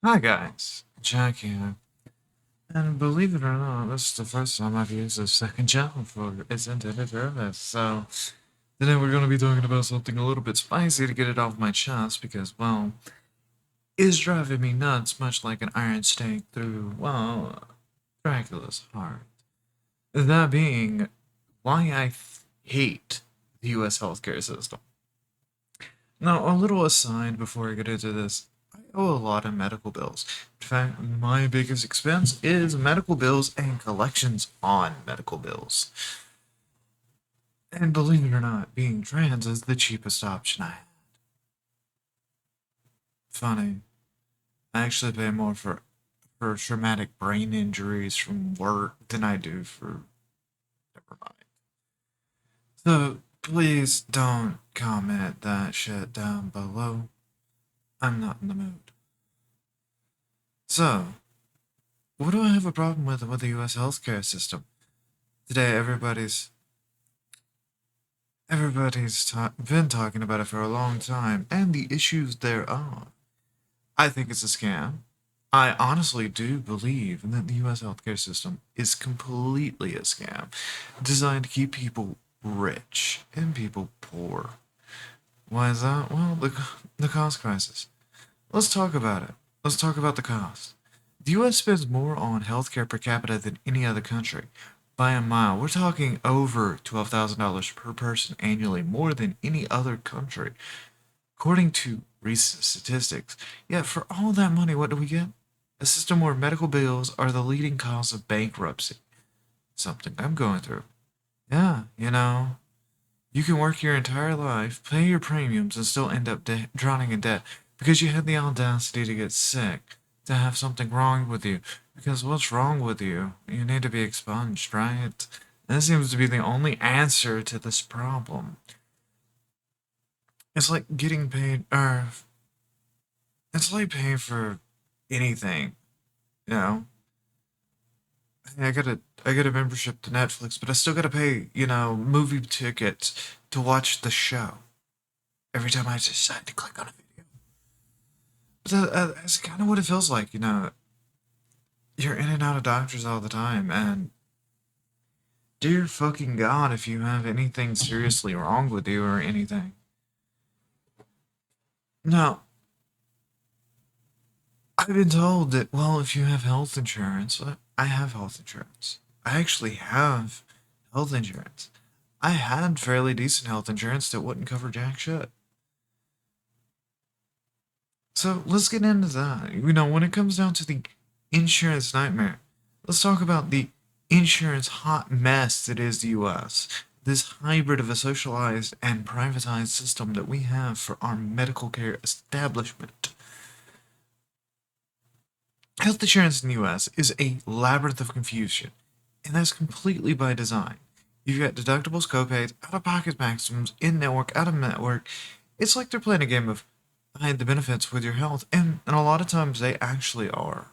Hi guys, Jack here. And believe it or not, this is the first time I've used a second channel for its intended purpose. So today we're going to be talking about something a little bit spicy to get it off my chest because, well, it's driving me nuts, much like an iron stake through, well, Dracula's heart. That being, why I hate the US healthcare system. Now, a little aside before I get into this, I owe a lot of medical bills. In fact, my biggest expense is medical bills and collections on medical bills. And believe it or not, being trans is the cheapest option I had. Funny. I actually pay more for traumatic brain injuries from work than I do for. Never mind. So, please don't comment that shit down below. I'm not in the mood. So, what do I have a problem with the US healthcare system? Today, been talking about it for a long time, and the issues there are. I think it's a scam. I honestly do believe that the US healthcare system is completely a scam, designed to keep people rich and people poor. Why is that? Well, the cost crisis. Let's talk about it. Let's talk about the cost. The US spends more on healthcare per capita than any other country. By a mile, we're talking over $12,000 per person annually, more than any other country, according to recent statistics. Yet, for all that money, what do we get? A system where medical bills are the leading cause of bankruptcy. Something I'm going through. Yeah, you can work your entire life, pay your premiums, and still end up drowning in debt because you had the audacity to get sick, to have something wrong with you. Because what's wrong with you? You need to be expunged, right? And this seems to be the only answer to this problem. It's like getting paid, or it's like paying for anything, you know? Hey, I got a membership to Netflix, but I still gotta pay, movie tickets to watch the show every time I decide to click on a video. That's kind of what it feels like, You're in and out of doctors all the time, and dear fucking God, if you have anything seriously wrong with you or anything. Now, I've been told that, well, if you have health insurance, I have health insurance. I actually have health insurance. I had fairly decent health insurance that wouldn't cover jack shit. So let's get into that. When it comes down to the insurance nightmare, let's talk about the insurance hot mess that is the US. This hybrid of a socialized and privatized system that we have for our medical care establishment. Health insurance in the US is a labyrinth of confusion, and that's completely by design. You've got deductibles, copays, out of pocket maximums, in network, out of network. It's like they're playing a game of hide the benefits with your health, and a lot of times they actually are.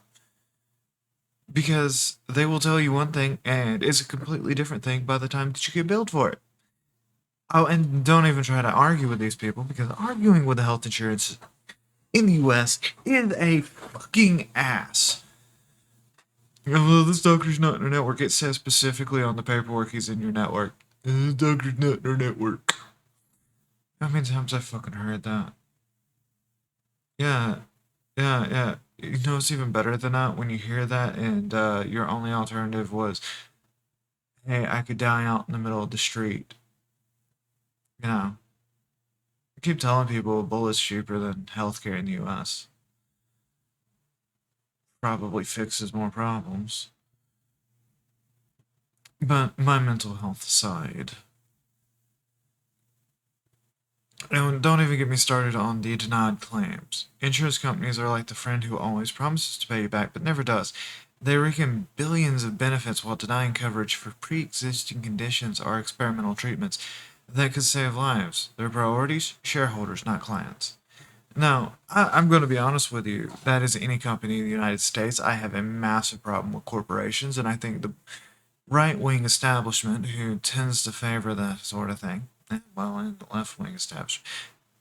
Because they will tell you one thing and it's a completely different thing by the time that you get billed for it. Oh, and don't even try to argue with these people because arguing with the health insurance in the US is a fucking ass. Well, this doctor's not in our network. It says specifically on the paperwork he's in your network. This doctor's not in our network. How many times I fucking heard that? Yeah, yeah. It's even better than that when you hear that and your only alternative was, hey, I could die out in the middle of the street. I keep telling people a bullet's cheaper than healthcare in the US. Probably fixes more problems. But my mental health aside, and don't even get me started on the denied claims. Insurance companies are like the friend who always promises to pay you back but never does. They rake in billions of benefits while denying coverage for pre-existing conditions or experimental treatments that could save lives. Their priorities? Shareholders, not clients. Now, I'm going to be honest with you. That is any company in the United States. I have a massive problem with corporations, and I think the right wing establishment, who tends to favor that sort of thing, well, and the left wing establishment,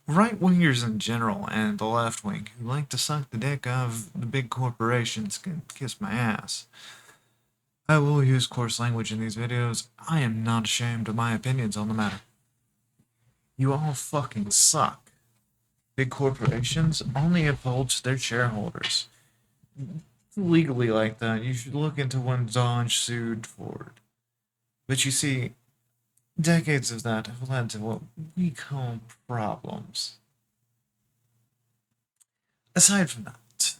right-wingers in general and the left wing who like to suck the dick of the big corporations can kiss my ass. I will use coarse language in these videos. I am not ashamed of my opinions on the matter. You all fucking suck. Big corporations only upholds their shareholders. Legally like that, you should look into when Dodge sued Ford. But you see, decades of that have led to what we call problems. Aside from that,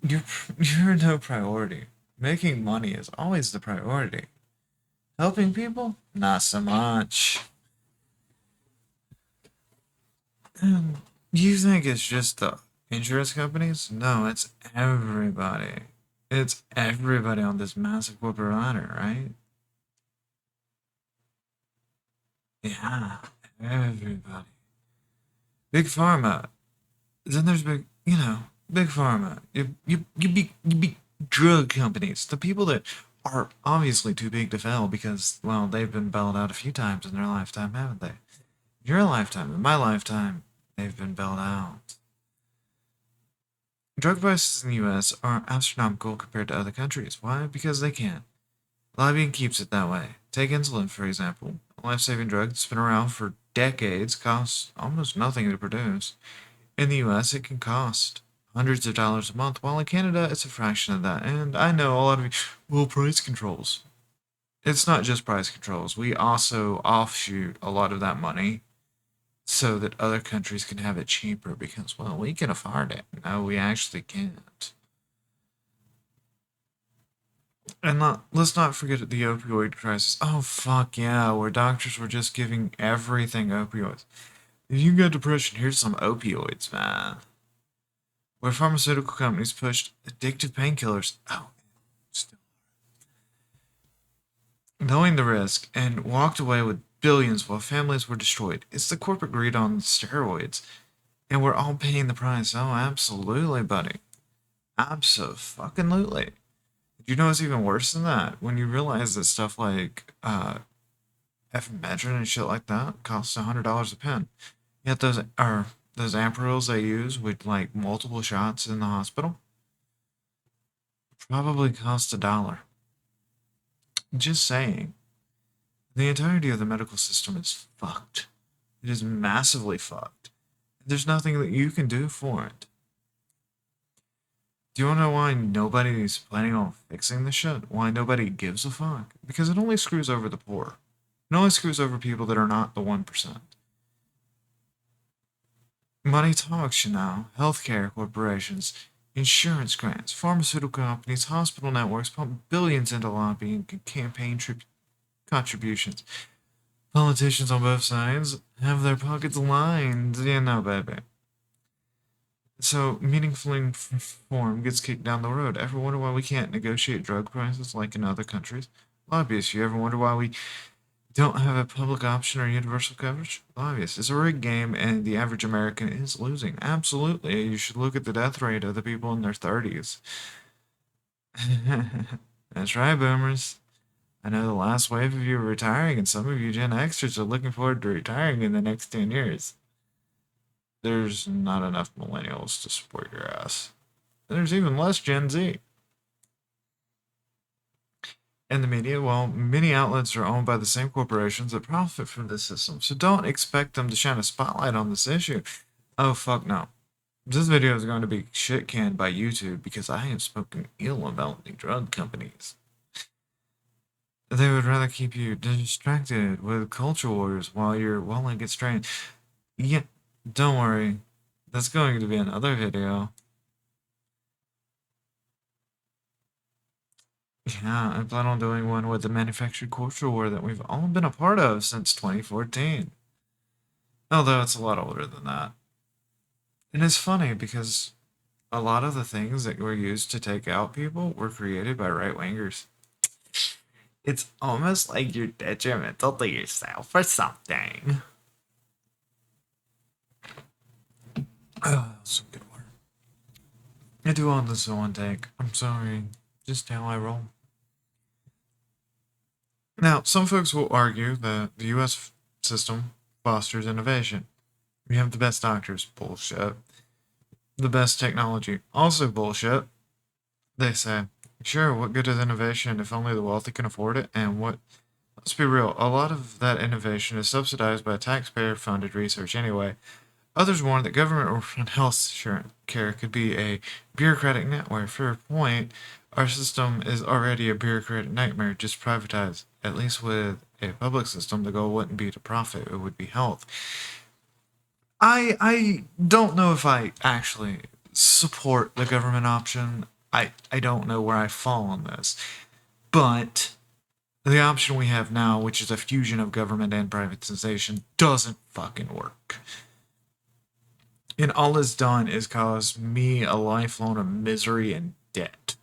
you're, you're no priority. Making money is always the priority. Helping people? Not so much. And you think it's just the insurance companies? No, it's everybody. It's everybody on this massive corporate ladder, right? Yeah, everybody. Big pharma. Then there's big pharma. You be drug companies. The people that are obviously too big to fail because, well, they've been bailed out a few times in their lifetime, haven't they? Your lifetime, in my lifetime, they've been bailed out. Drug prices in the US are astronomical compared to other countries. Why? Because they can. Lobbying keeps it that way. Take insulin, for example. A life-saving drug that's been around for decades costs almost nothing to produce. In the US, it can cost hundreds of dollars a month, while in Canada, it's a fraction of that. And I know a lot of you, well, price controls. It's not just price controls. We also offshoot a lot of that money so that other countries can have it cheaper because, well, we can afford it. No, we actually can't. And let's not forget the opioid crisis. Oh, fuck yeah, where doctors were just giving everything opioids. If you got depression, here's some opioids, man. Where pharmaceutical companies pushed addictive painkillers. Oh, still. Knowing the risk and walked away with billions while families were destroyed. It's the corporate greed on steroids. And we're all paying the price. Oh, absolutely, buddy. Absolutely. You know what's even worse than that? When you realize that stuff like ephedrine and shit like that costs $100 a pen. Yet those Amparils they use with like multiple shots in the hospital probably cost $1. Just saying. The entirety of the medical system is fucked. It is massively fucked. There's nothing that you can do for it. Do you want to know why nobody's planning on fixing this shit? Why nobody gives a fuck? Because it only screws over the poor. It only screws over people that are not the 1%. Money talks, you know. Healthcare corporations, insurance grants, pharmaceutical companies, hospital networks pump billions into lobbying and campaign contributions. Politicians on both sides have their pockets lined, you know, baby. So, meaningful reform gets kicked down the road. Ever wonder why we can't negotiate drug prices like in other countries? Obvious. You ever wonder why we don't have a public option or universal coverage? Obvious. It's a rigged game, and the average American is losing. Absolutely. You should look at the death rate of the people in their 30s. That's right, boomers. I know the last wave of you are retiring, and some of you Gen Xers are looking forward to retiring in the next 10 years. There's not enough millennials to support your ass. There's even less Gen Z. And the media, well, many outlets are owned by the same corporations that profit from this system, so don't expect them to shine a spotlight on this issue. Oh, fuck no. This video is going to be shit canned by YouTube because I have spoken ill about the drug companies. They would rather keep you distracted with culture wars while your wallet gets strained. Yeah, don't worry. That's going to be another video. Yeah, I plan on doing one with the manufactured culture war that we've all been a part of since 2014. Although it's a lot older than that. And it's funny because a lot of the things that were used to take out people were created by right wingers. It's almost like you're detrimental to yourself or something. Oh, that's some good work. I do all this in one take. I'm sorry. Just how I roll. Now, some folks will argue that the US system fosters innovation. We have the best doctors, bullshit. The best technology, also bullshit. They say, sure, what good is innovation if only the wealthy can afford it? And what, let's be real, a lot of that innovation is subsidized by taxpayer funded research anyway. Others warn that government run health care could be a bureaucratic nightmare. For a point, our system is already a bureaucratic nightmare, just privatized. At least with a public system, the goal wouldn't be to profit, it would be health. I don't know if I actually support the government option. I don't know where I fall on this. But the option we have now, which is a fusion of government and privatization, doesn't fucking work. And all it's done is cause me a lifelong of misery and debt.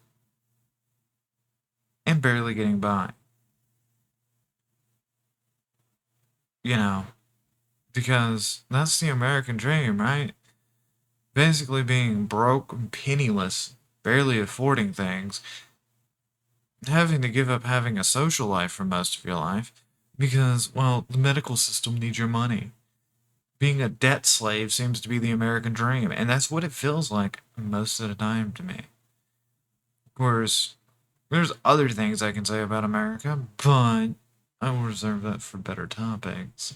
And barely getting by. You know, because that's the American dream, right? Basically being broke and penniless, barely affording things, having to give up having a social life for most of your life because, well, the medical system needs your money. Being a debt slave seems to be the American dream, and that's what it feels like most of the time to me. Of course, there's other things I can say about America, but I will reserve that for better topics.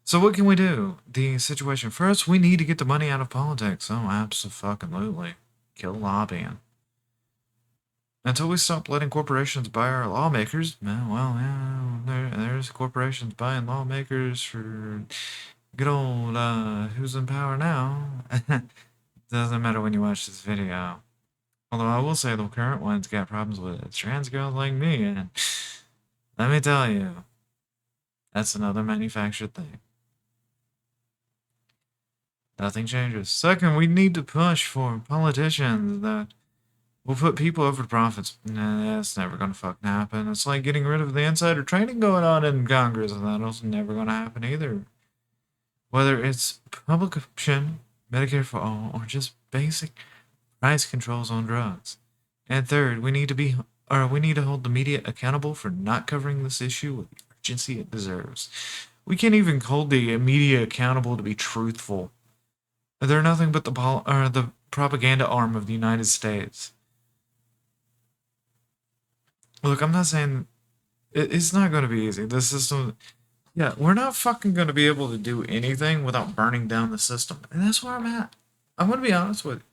So what can we do? The situation. First, we need to get the money out of politics. Oh, absolutely. Kill lobbying. Until we stop letting corporations buy our lawmakers, well, yeah, there's corporations buying lawmakers for good old, who's in power now? Doesn't matter when you watch this video. Although I will say the current one's got problems with trans girls like me, and let me tell you, that's another manufactured thing. Nothing changes. Second, we need to push for politicians that will put people over profits. Nah, that's never gonna fucking happen. It's like getting rid of the insider trading going on in Congress, and that's never gonna happen either. Whether it's public option, Medicare for all, or just basic price controls on drugs. And third, we need to hold the media accountable for not covering this issue with the urgency it deserves. We can't even hold the media accountable to be truthful. They're nothing but the propaganda arm of the United States. Look, I'm not saying it's not going to be easy. The system, yeah, we're not fucking going to be able to do anything without burning down the system. And that's where I'm at. I'm going to be honest with you.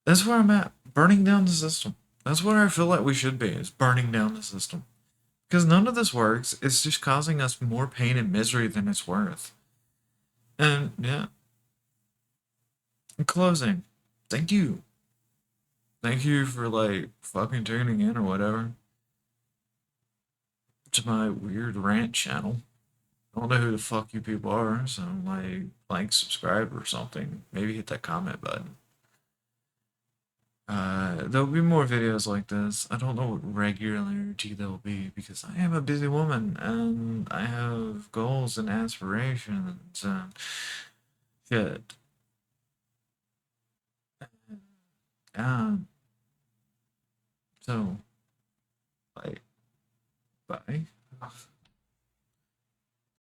That's where I'm at. Burning down the system. That's where I feel like we should be, is burning down the system. Because none of this works. It's just causing us more pain and misery than it's worth. And, yeah. In closing, thank you. Thank you for, like, fucking tuning in or whatever to my weird rant channel. I don't know who the fuck you people are, so like, subscribe or something. Maybe hit that comment button. There'll be more videos like this. I don't know what regularity there'll be because I am a busy woman and I have goals and aspirations and shit. Yeah. So, like, bye.